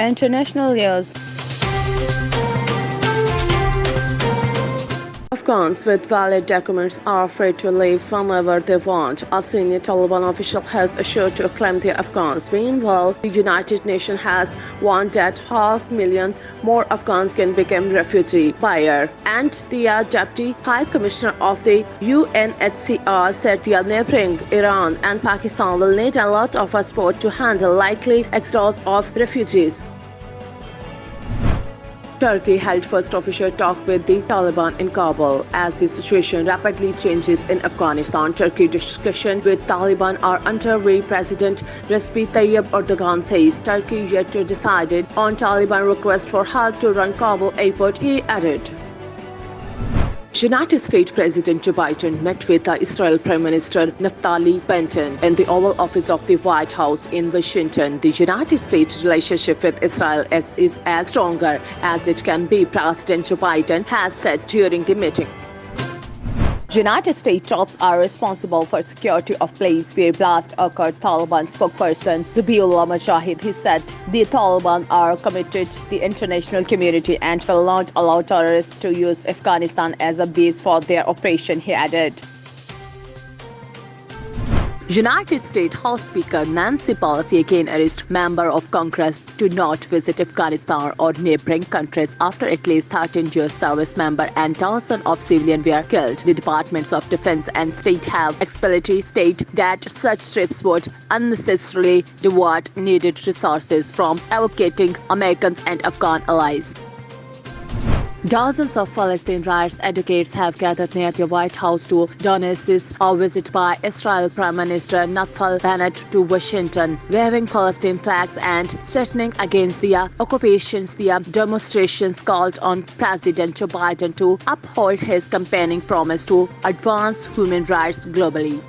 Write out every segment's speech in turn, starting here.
International news. Afghans with valid documents are free to leave whenever they want. A senior Taliban official has assured to acclaim the Afghans. Meanwhile, the United Nations has warned that 500,000 more Afghans can become refugee buyer. And the Deputy High Commissioner of the UNHCR said the neighboring Iran and Pakistan will need a lot of support to handle likely exodus of refugees. Turkey held first official talk with the Taliban in Kabul. As the situation rapidly changes in Afghanistan, Turkey discussions with Taliban are underway. President Recep Tayyip Erdogan says Turkey yet to decide on Taliban request for help to run Kabul airport, he added. United States President Joe Biden met with the Israel Prime Minister Naftali Bennett in the Oval Office of the White House in Washington. The United States relationship with Israel is as stronger as it can be, President Joe Biden has said during the meeting. United States troops are responsible for security of place where blast occurred, Taliban spokesperson Zabiullah Mujahid. He said the Taliban are committed to the international community and will not allow terrorists to use Afghanistan as a base for their operation, he added. United States House Speaker Nancy Pelosi again urged members of Congress to not visit Afghanistan or neighboring countries after at least 13 U.S. service members and dozens of civilians were killed. The Departments of Defense and State have explicitly stated that such trips would unnecessarily divert needed resources from evacuating Americans and Afghan allies. Dozens of Palestine rights advocates have gathered near the White House to witness a visit by Israel Prime Minister Naftali Bennett to Washington, waving Palestine flags and threatening against the occupations. The demonstrations called on President Joe Biden to uphold his campaigning promise to advance human rights globally.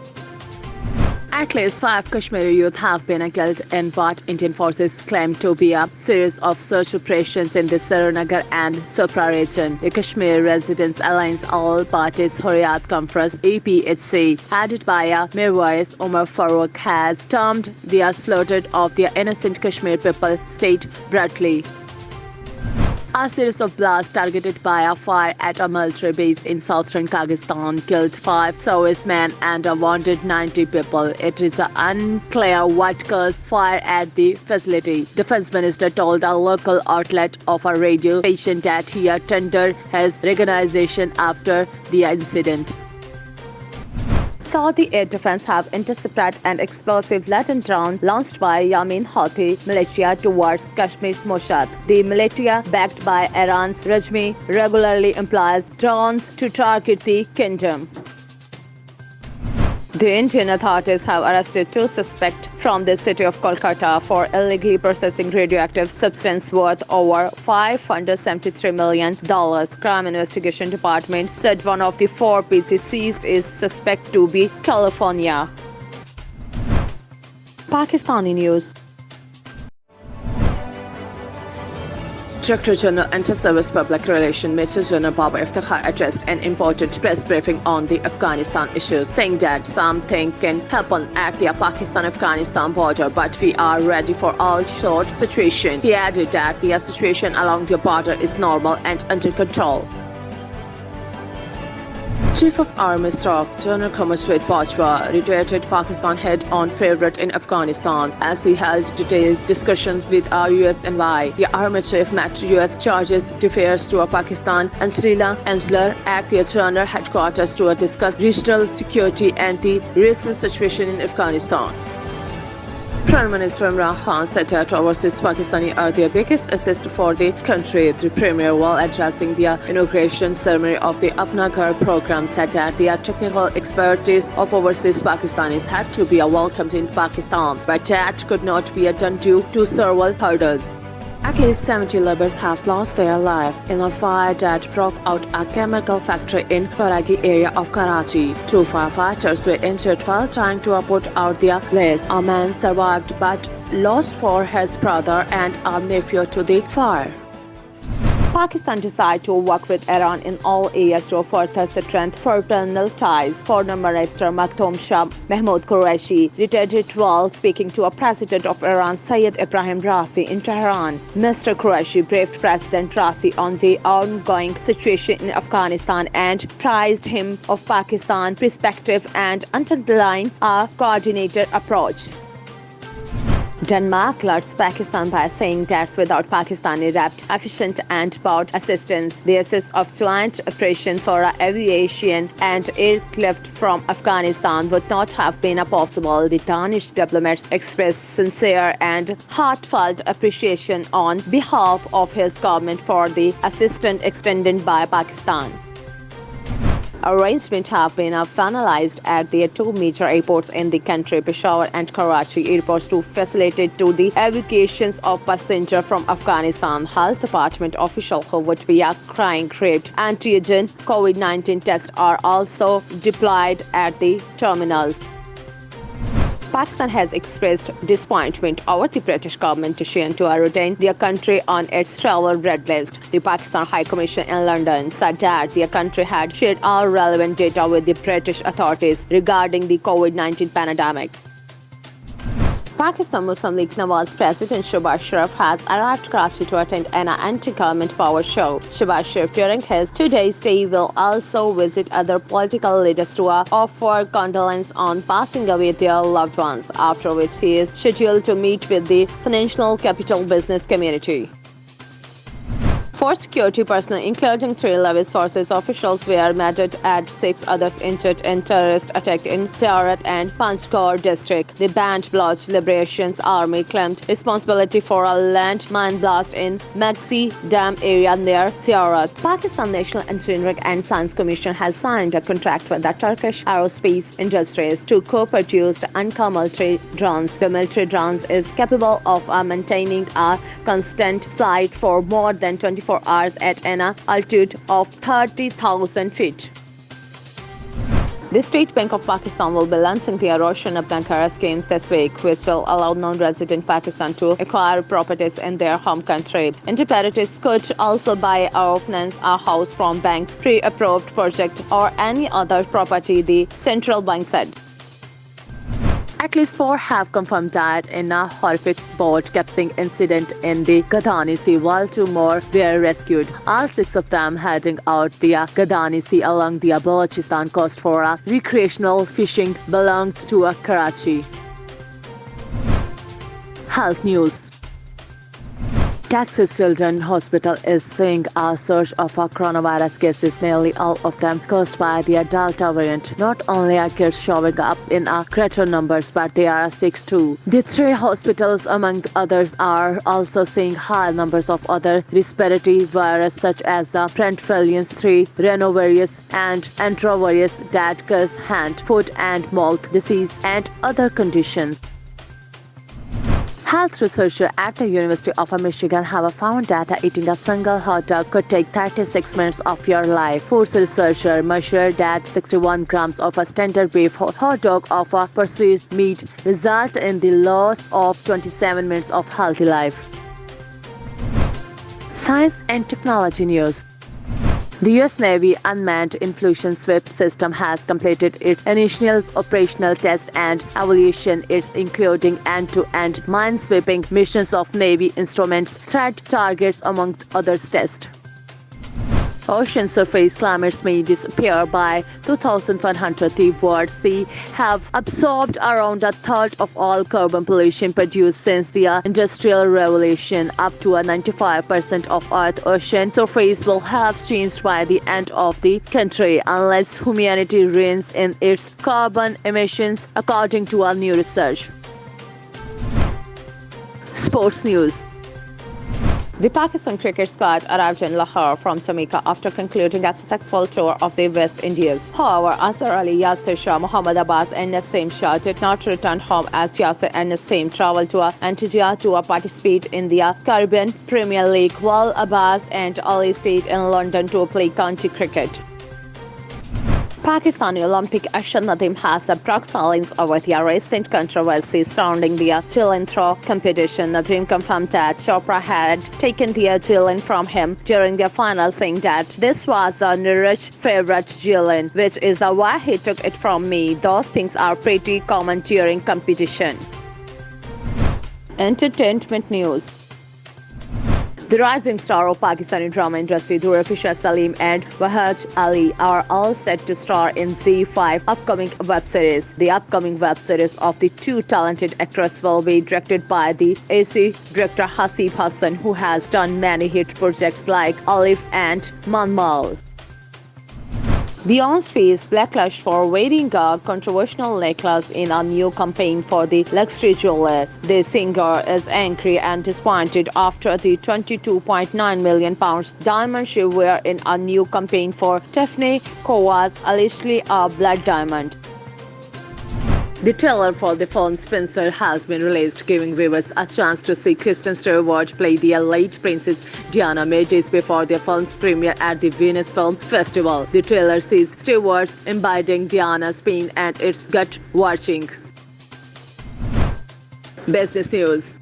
At least 5 Kashmiri youth have been killed in what Indian forces claim to be a series of search operations in the Srinagar and Sopra region. The Kashmir Residents Alliance All Parties Hurriyat Conference APHC, headed by Mirwais Umar Farooq, has termed the slaughter of the innocent Kashmir people state brutally. A series of blasts targeted by a fire at a military base in southern Kazakhstan killed 5 servicemen and wounded 90 people. It is unclear what caused fire at the facility. Defense Minister told a local outlet of a radio station that he tendered his resignation after the incident. Saudi Air Defense have intercepted an explosive-laden drone launched by Yemen Houthi militia towards Kashmir's Mossad. The militia, backed by Iran's regime, regularly employs drones to target the kingdom. The Indian authorities have arrested 2 suspects from the city of Kolkata for illegally processing radioactive substance worth over $573 million. Crime Investigation Department said one of the 4 pieces seized is suspect to be California. Pakistani news. Director General Inter-Service Public Relations Major General Baba Iftikhar addressed an important press briefing on the Afghanistan issues, saying that something can happen at the Pakistan-Afghanistan border, but we are ready for all sort of situation. He added that the situation along the border is normal and under control. Chief of Army Staff General Qamar Bajwa reiterated Pakistan head-on favorite in Afghanistan as he held detailed discussions with our US envoy. The Army Chief met US charges d'affaires to Pakistan and Sri Lanka at the General Headquarters to discuss regional security and the recent situation in Afghanistan. Prime Minister Imran Khan said that overseas Pakistani are the biggest assist for the country. The Premier, while addressing the inauguration ceremony of the Apna Ghar program, said that the technical expertise of overseas Pakistanis had to be welcomed in Pakistan, but that could not be done due to several hurdles. At least 70 laborers have lost their life in a fire that broke out a chemical factory in Faragi area of Karachi. 2 firefighters were injured while trying to put out their blaze. A man survived but lost for his brother and a nephew to the fire. Pakistan decided to work with Iran in all areas to further strengthen fraternal ties. Foreign Minister Maktoum Shah Mahmoud Qureshi reiterated while speaking to a president of Iran, Sayyid Ibrahim Raisi, in Tehran. Mr. Qureshi briefed President Raisi on the ongoing situation in Afghanistan and praised him of Pakistan's perspective and underlined a coordinated approach. Denmark alerts Pakistan by saying that without Pakistani rapid, efficient and broad assistance, the assist of joint operation for aviation and aircraft from Afghanistan would not have been possible. The Danish diplomats expressed sincere and heartfelt appreciation on behalf of his government for the assistance extended by Pakistan. Arrangements have been finalized at the two major airports in the country, Peshawar and Karachi airports, to facilitate the evacuations of passengers from Afghanistan. Health Department officials who would be carrying rapid antigen COVID-19 tests are also deployed at the terminals. Pakistan has expressed disappointment over the British government decision to retain their country on its travel red list. The Pakistan High Commission in London said that their country had shared all relevant data with the British authorities regarding the COVID-19 pandemic. Pakistan Muslim League Nawaz President Shehbaz Sharif has arrived in Karachi to attend an anti-government power show. Shehbaz Sharif during his 2-day stay will also visit other political leaders to offer condolence on passing away their loved ones, after which he is scheduled to meet with the financial capital business community. 4 security personnel, including 3 Levis forces officials, were murdered and 6 others injured in terrorist attack in Ziyarat and Panjshir district. The Band Bloc Liberation Army claimed responsibility for a landmine blast in Magsi Dam area near Ziyarat. Pakistan National Engineering and Science Commission has signed a contract with the Turkish aerospace industries to co-produce Anka military drones. The military drones is capable of maintaining a constant flight for more than 24 hours at an altitude of 30,000 feet. The State Bank of Pakistan will be launching the Roshan Bankara schemes this week, which will allow non-resident Pakistan to acquire properties in their home country. Interpreters could also buy or finance a house from banks' pre-approved project or any other property, the central bank said. At least 4 have confirmed that in a horrific boat capsizing incident in the Gadani Sea, while 2 more were rescued. All 6 of them heading out the Gadani Sea along the Balochistan coast for recreational fishing belonged to Karachi. Health news. Texas Children's Hospital is seeing a surge of coronavirus cases, nearly all of them caused by the Delta variant. Not only are kids showing up in greater numbers, but they are sick too. The 3 hospitals, among others, are also seeing high numbers of other respiratory viruses such as Prentvaliance 3, rhinovirus, and enterovirus that cause hand, foot, and mouth disease and other conditions. Health researchers at the University of Michigan have found that eating a single hot dog could take 36 minutes of your life. Food researchers measured that 61 grams of a standard beef hot dog of a processed meat result in the loss of 27 minutes of healthy life. Science and technology news. The U.S. Navy Unmanned Infusion Sweep system has completed its initial operational tests and evaluation. It's including end-to-end mine-sweeping missions of Navy instruments, threat targets, among others tests. Ocean surface climates may disappear by 2100. The world sea have absorbed around a third of all carbon pollution produced since the Industrial Revolution. Up to 95% of Earth's ocean surface will have changed by the end of the century unless humanity reins in its carbon emissions, according to a new research. Sports news. The Pakistan cricket squad arrived in Lahore from Jamaica after concluding a successful tour of the West Indies. However, Azhar Ali, Yasir Shah, Mohammad Abbas and Naseem Shah did not return home as Yasir and Naseem traveled to Antigua to participate in the Caribbean Premier League, while Abbas and Ali stayed in London to play county cricket. Pakistani Olympic Ashar Nadeem has a drug silence over the recent controversy surrounding the javelin throw competition. Nadeem confirmed that Chopra had taken the javelin from him during the final, saying that this was a Niraj favorite javelin, which is why he took it from me. Those things are pretty common during competition. Entertainment news. The rising star of Pakistani drama industry, Durrafisha Salim and Wahaj Ali, are all set to star in Z5 upcoming web series. The upcoming web series of the two talented actresses will be directed by the AC director Hasib Hassan, who has done many hit projects like Alif and Manmal. Beyonce faced backlash for wearing a controversial necklace in a new campaign for the luxury jeweler. The singer is angry and disappointed after the £22.9 million diamond she wore in a new campaign for Tiffany was allegedly a blood diamond. The trailer for the film Spencer has been released, giving viewers a chance to see Kristen Stewart play the late Princess Diana mere days before the film's premiere at the Venice Film Festival. The trailer sees Stewart embodying Diana's pain and it's gut-wrenching. Business news.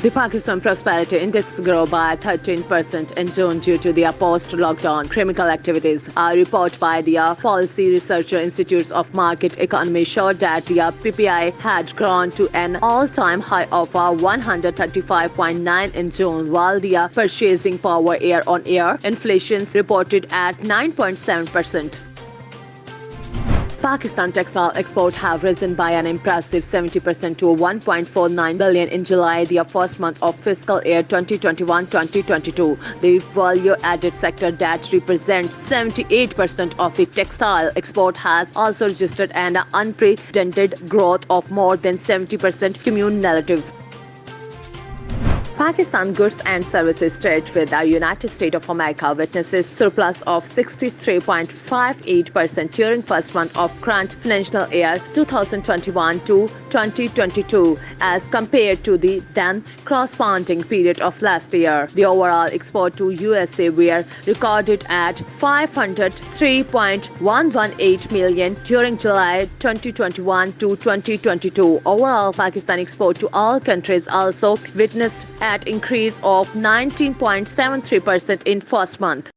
The Pakistan Prosperity Index grew by 13% in June due to the post-lockdown criminal activities. A report by the Policy Research Institute of Market Economy showed that the PPI had grown to an all-time high of 135.9 in June, while the purchasing power year-on-year inflation reported at 9.7%. Pakistan textile exports have risen by an impressive 70% to 1.49 billion in July, the first month of fiscal year 2021-2022. The value-added sector that represents 78% of the textile export has also registered an unprecedented growth of more than 70% cumulative. Pakistan goods and services trade with the United States of America witnesses surplus of 63.58% during first month of current financial year 2021-2022 as compared to the then corresponding period of last year. The overall export to USA were recorded at 503.118 million during July 2021 to 2022. Overall, Pakistan export to all countries also witnessed an increase of 19.73% in first month.